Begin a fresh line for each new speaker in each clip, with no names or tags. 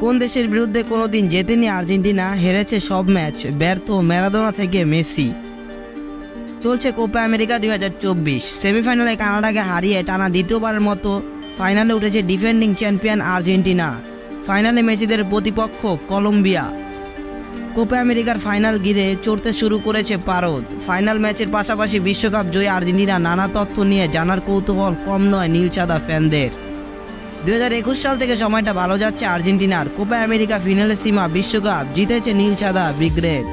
কোন দেশের বিরুদ্ধে কোনোদিন জেতেনি আর্জেন্টিনা, হেরেছে সব ম্যাচ, ব্যর্থ ম্যারাডোনা থেকে মেসি। চলছে কোপা আমেরিকা 2024, সেমিফাইনালে কানাডাকে হারিয়ে টানা দ্বিতীয়বারের মতো ফাইনালে উঠেছে ডিফেন্ডিং চ্যাম্পিয়ন আর্জেন্টিনা। ফাইনালে মেসিদের প্রতিপক্ষ কলম্বিয়া। কোপা আমেরিকার ফাইনাল ঘিরে চড়তে শুরু করেছে পারদ। ফাইনাল ম্যাচের পাশাপাশি বিশ্বকাপ জয়ী আর্জেন্টিনা নানা তথ্য নিয়ে জানার কৌতূহল কম নয় নীলসাদা ফ্যানদের। 2021 সাল থেকে সময়টা ভালো যাচ্ছে আর্জেন্টিনার। কোপা আমেরিকা ফিনালের সীমা, বিশ্বকাপ জিতেছে নীলসাদা ব্রিগেড।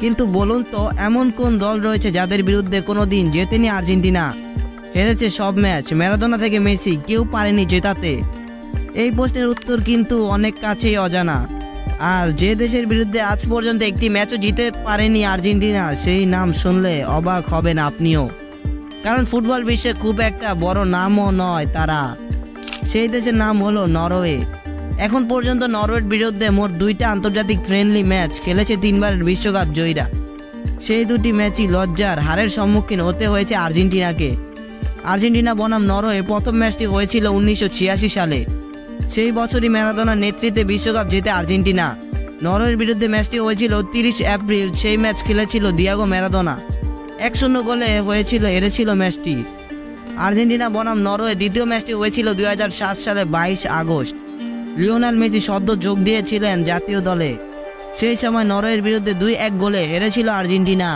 কিন্তু বলুন তো, এমন কোন দল রয়েছে যাদের বিরুদ্ধে কোনোদিন জেতেনি আর্জেন্টিনা, হেরেছে সব ম্যাচ, ম্যারাডোনা থেকে মেসি, কেউ পারেনি জেতাতে? এই প্রশ্নের উত্তর কিন্তু অনেক কাছেই অজানা। আর যে দেশের বিরুদ্ধে আজ পর্যন্ত একটি ম্যাচও জিতে পারেনি আর্জেন্টিনা, সেই নাম শুনলে অবাক হবেন আপনিও। কারণ ফুটবল বিশ্বে খুব একটা বড় নামও নয় তারা। সেই দেশের নাম হলো নরওয়ে। এখন পর্যন্ত নরওয়ের বিরুদ্ধে মোট 2টা আন্তর্জাতিক ফ্রেন্ডলি ম্যাচ খেলেছে 3বারের বিশ্বকাপ জয়ীরা। সেই 2টি ম্যাচই লজ্জার হারের সম্মুখীন হতে হয়েছে আর্জেন্টিনাকে। আর্জেন্টিনা বনাম নরওয়ে প্রথম ম্যাচটি হয়েছিল 1986 সালে। সেই বছরই ম্যারাডোনার নেতৃত্বে বিশ্বকাপ জেতে আর্জেন্টিনা। নরওয়ের বিরুদ্ধে ম্যাচটি হয়েছিল 30 এপ্রিল। সেই ম্যাচ খেলেছিল দিয়েগো ম্যারাডোনা। 1-0 গোলে হেরেছিল ম্যাচটি। আর্জেন্টিনা বনাম নরওয়ে দ্বিতীয় ম্যাচটি হয়েছিল 2007 সালে 22 আগস্ট। লিওনেল মেসি সদ্য যোগ দিয়েছিলেন জাতীয় দলে। সেই সময় নরওয়ের বিরুদ্ধে 2-1 গোলে হেরেছিল আর্জেন্টিনা।